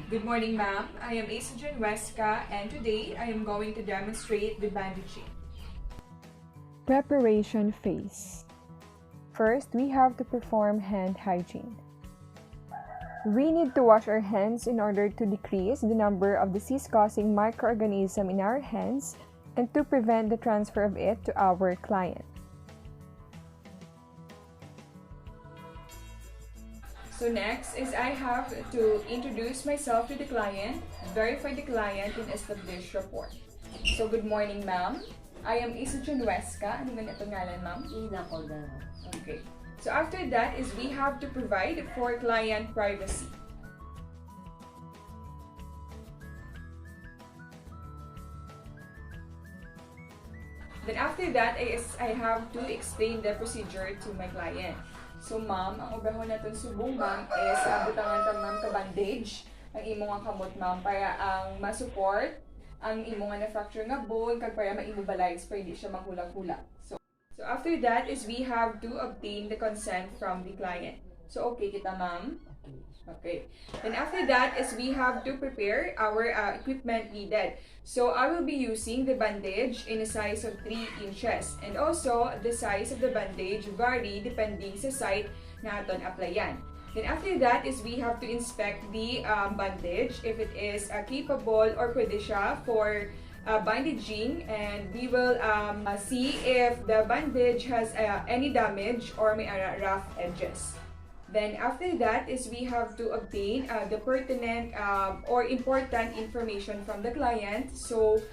Good morning, ma'am. I am Hygiene and today I am going to demonstrate the bandaging. Preparation phase. First, we have to perform hand hygiene. We need to wash our hands in order to decrease the number of disease-causing microorganisms in our hands and to prevent the transfer of it to our client. So next is I have to introduce myself to the client, verify the client, and establish rapport. So good morning, ma'am. I am Hygiene. Ano man ito ngalan, ma'am? Ina ko daw. Okay. So after that is we have to provide for client privacy. Then after that is I have to explain the procedure to my client. So ma'am, ang ubahon natin subong ma'am is butangan ta ma'am ka bandage ang imo nga kamot ma'am para ang ma-support ang imo nga na-fracture nga bone kag para ma-immobilize para hindi siya maghulag-hulag. So after that is we have to obtain the consent from the client. So okay kita ma'am? Okay. Then after that is we have to prepare our equipment needed. So I will be using the bandage in a size of 3 inches. And also, the size of the bandage vary depending sa site na aton applyan. Then after that is we have to inspect the bandage if it is capable or pwede siya for bandaging, and we will see if the bandage has any damage or may rough edges. Then after that is we have to obtain the pertinent or important information from the client. So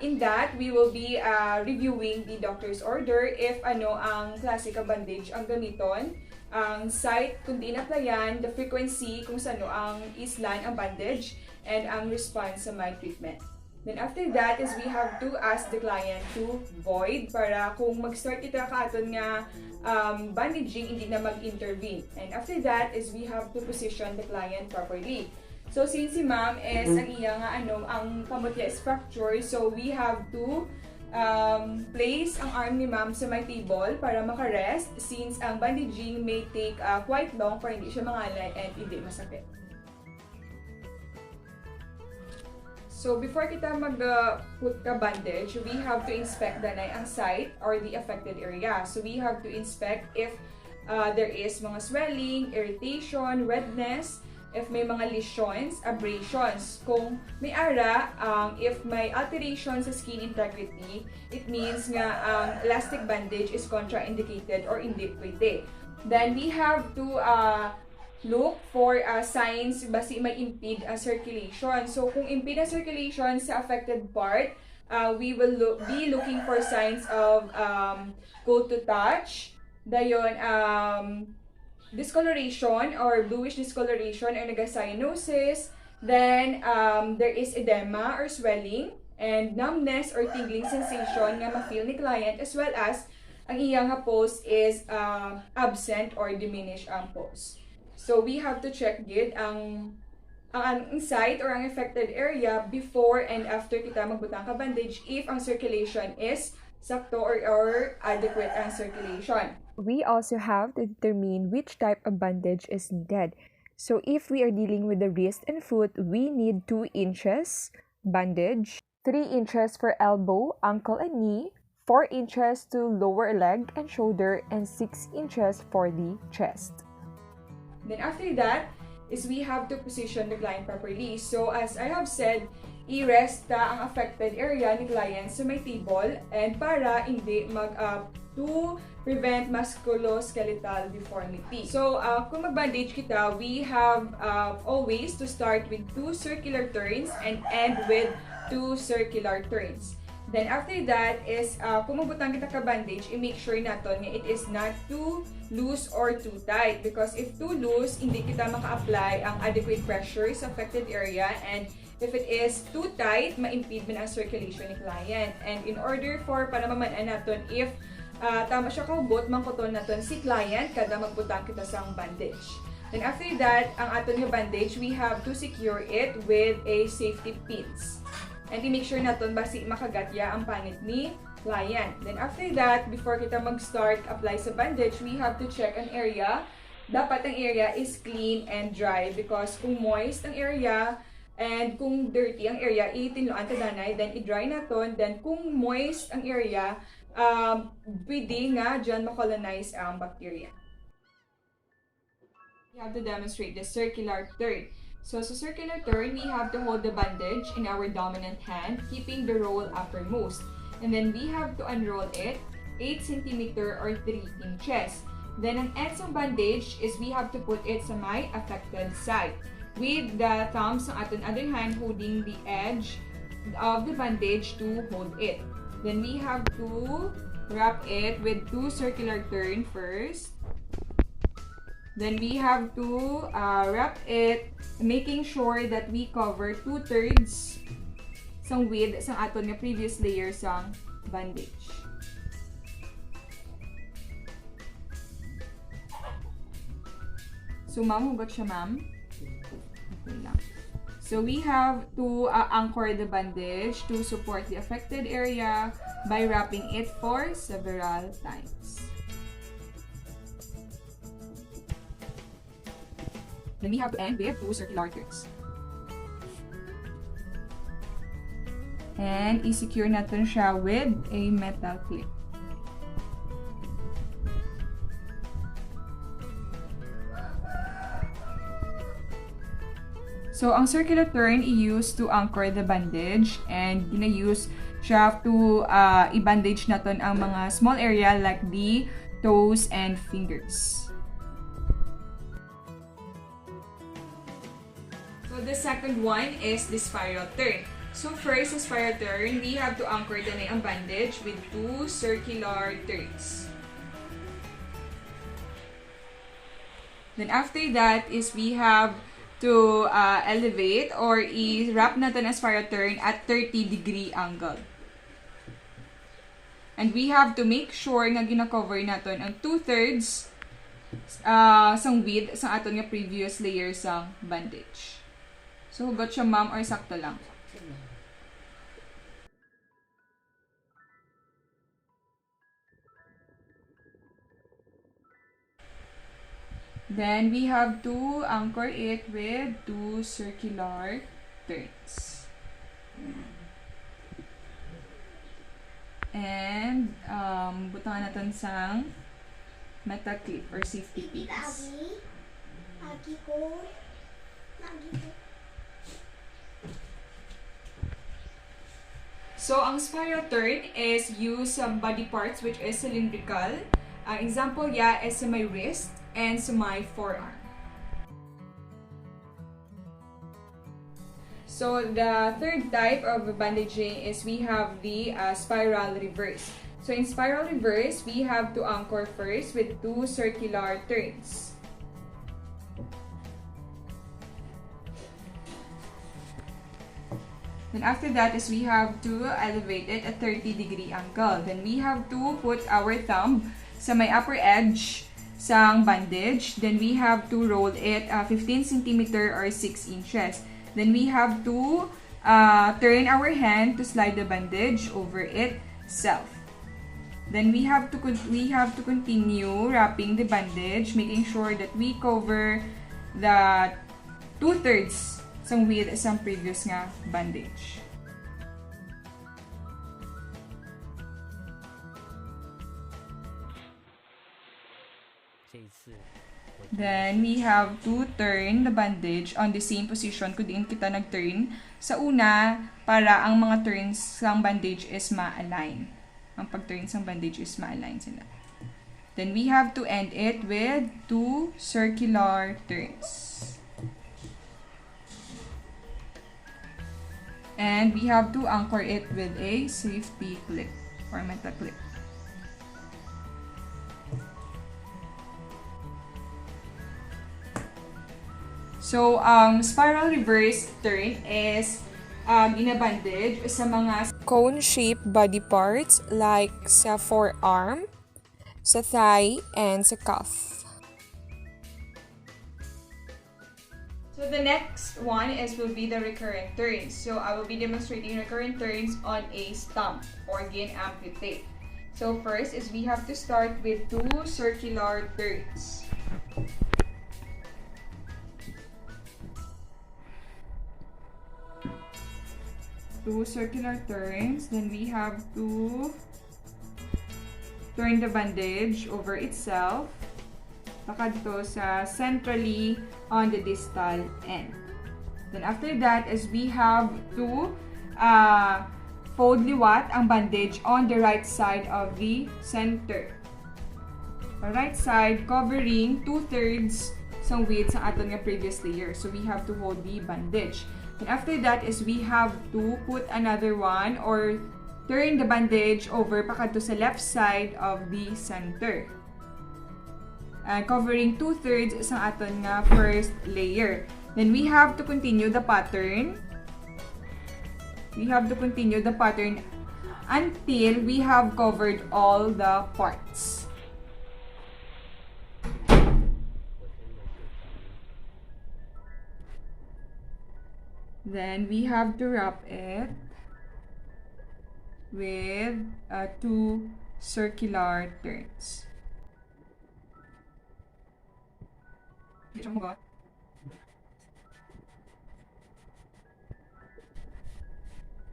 in that we will be reviewing the doctor's order if ano ang klase ka bandage ang gamiton, ang site kung di na-applyan, the frequency kung sano ang islan ang bandage, and ang response sa my treatment. Then after that is we have to ask the client to void para kung mag-start kita kaaton nga bandaging hindi na mag-intervene. And after that is we have to position the client properly. So since si ma'am is ang iya nga ang kamot niya is fracture, so we have to place ang arm ni ma'am sa may table para makarest since ang bandaging may take quite long para hindi siya mangalay and hindi masakit. So before kita mag-put ka bandage, we have to inspect ang site or the affected area. So we have to inspect if there is mga swelling, irritation, redness, if may mga lesions, abrasions. Kung may ara, if may alteration sa skin integrity, it means nga ang elastic bandage is contraindicated or hindi pwede. Then we have to look for signs basi may impede circulation. So kung impede circulation sa affected part, we will be looking for signs of cold to touch, dayon discoloration or bluish discoloration or nagacyanosis, then there is edema or swelling, and numbness or tingling sensation nga ma-feel ni client, as well as ang iyang pulse is absent or diminished ang pulse. So we have to check gid ang site or ang affected area before and after kita magbutang ka bandage if ang circulation is sakto or adequate ang circulation. We also have to determine which type of bandage is needed. So if we are dealing with the wrist and foot, we need 2 inches bandage, 3 inches for elbow, ankle, and knee, 4 inches to lower leg and shoulder, and 6 inches for the chest. Then after that is we have to position the client properly. So as I have said, i-rest ang affected area ni client sa may table and para hindi to prevent musculoskeletal deformity. So kung mag-bandage kita, we have always to start with 2 circular turns and end with 2 circular turns. Then after that is kung magbutang kita ka bandage, i-make sure naton nga it is not too loose or too tight, because if too loose, hindi kita maka-apply ang adequate pressure sa affected area, and if it is too tight, ma-impede man ang circulation ni client. And in order for para mamanan naton if tama siya kahubot, mangkuton naton si client kada magbutang kita sa bandage. Then after that, ang aton nga bandage, we have to secure it with a safety pins. And i-make sure naton basi makagatya ang panit ni client. Then after that, before kita mag-start apply sa bandage, we have to check an area dapat ang area is clean and dry because kung moist ang area and kung dirty ang area, itinloan ta danay, then i-dry naton, then kung moist ang area, pwede nga dyan makolonize ang bacteria. We have to demonstrate the circular turn. So, sa circular turn, we have to hold the bandage in our dominant hand, keeping the roll uppermost. And then we have to unroll it 8 cm or 3 inches. Then, ang ends ng bandage is we have to put it sa may affected side, with the thumbs ng ating other hand holding the edge of the bandage to hold it. Then, we have to wrap it with 2 circular turn first. Then we have to wrap it, making sure that we cover 2/3 sang width sang aton nga previous layer sang bandage. So, ma'am, hugot siya, ma'am. Okay lang. So, we have to anchor the bandage to support the affected area by wrapping it for several times. Then we have to end with 2 circular turns. And i-secure natin siya with a metal clip. So, ang circular turn i-use to anchor the bandage and gina-use siya to i-bandage natin ang mga small area like the toes and fingers. So, the second one is the spiral turn. So, first, sa spiral turn, we have to anchor din ang bandage with 2 circular turns. Then, after that is we have to elevate or i-wrap natin ang spiral turn at 30-degree angle. And we have to make sure nga gina-cover natin ang 2/3 sang width sa aton nga previous layer sang bandage. So, hugot siya, ma'am, or sakto lang? Then, we have to anchor it with 2 circular turns. And, butangan natin sang metal clip or safety pins. So, ang spiral turn is use sa body parts which is cylindrical. Ang example ya is sa my wrist and sa my forearm. So, the third type of bandaging is we have the spiral reverse. So, in spiral reverse, we have to anchor first with 2 circular turns. Then after that is we have to elevate it at 30-degree angle. Then we have to put our thumb sa may upper edge sang bandage. Then we have to roll it 15 cm or 6 inches. Then we have to turn our hand to slide the bandage over itself. Then we have to continue wrapping the bandage, making sure that we cover the 2/3 sang width sang previous nga bandage. Then, we have to turn the bandage on the same position kung diin kita nag-turn sa una para ang mga turns sang bandage is ma-align. Ang pag-turn sang bandage is ma-align sila. Then, we have to end it with 2 circular turns. And we have to anchor it with a safety clip or metal clip. So, spiral reverse turn is ginabandage sa mga Cone-shaped body parts like sa forearm, sa thigh, and sa cuff. So the next one will be the recurrent turns. So I will be demonstrating recurrent turns on a stump or again amputate. So first is we have to start with 2 circular turns. 2 circular turns. Then we have to turn the bandage over itself. Baka dito sa centrally on the distal end. Then after that is we have to fold liwat ang bandage on the right side of the center. The right side covering 2/3 sa width sa aton nga previous layer. So we have to hold the bandage. Then after that is we have to put another one or turn the bandage over pakadto sa left side of the center. Covering 2/3 sa aton nga first layer. Then we have to continue the pattern. We have to continue the pattern until we have covered all the parts. Then we have to wrap it with 2 circular turns.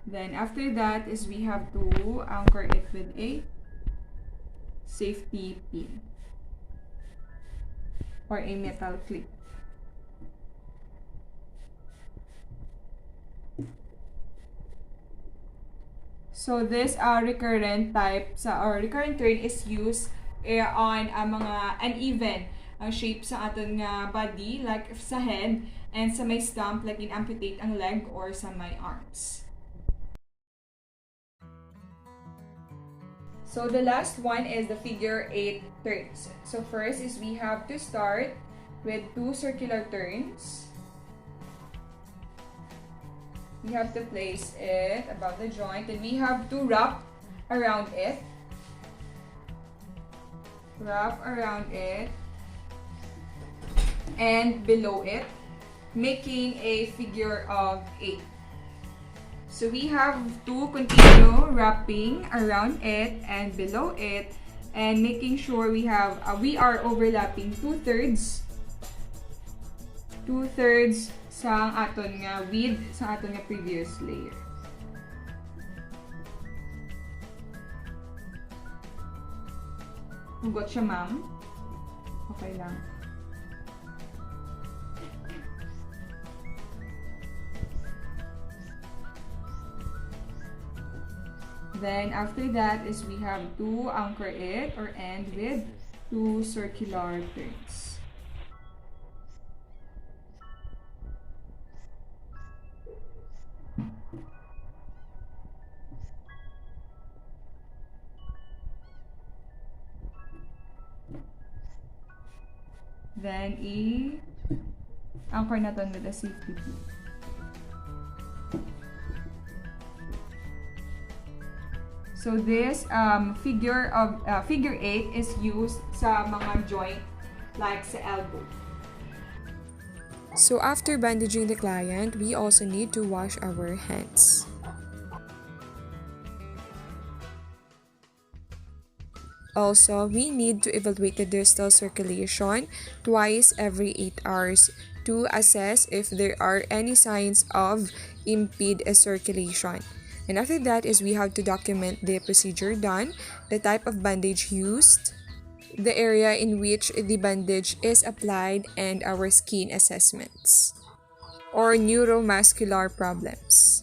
Then after that is we have to anchor it with a safety pin or a metal clip. So this recurrent type or recurrent turn is used on mga uneven shape sa aton nga body, like sa head and sa may stump, like in amputate ang leg or sa may arms. So the last one is the figure 8 turns. So first is we have to start with 2 circular turns. We have to place it above the joint, and we have to wrap around it. Wrap around it and below it, making a figure of 8. So we have to continue wrapping around it and below it, and making sure we are overlapping 2/3 sa aton nga width sa aton nga previous layer. Hugot siya, ma'am? Okay lang. Then after that is we have to anchor it or end with 2 circular turns. Then anchor natin with a safety pin. So this figure 8 is used sa mga joint like sa elbow. So after bandaging the client, we also need to wash our hands. Also, we need to evaluate the distal circulation twice every 8 hours to assess if there are any signs of impeded circulation. And after that is we have to document the procedure done, the type of bandage used, the area in which the bandage is applied, and our skin assessments or neuromuscular problems.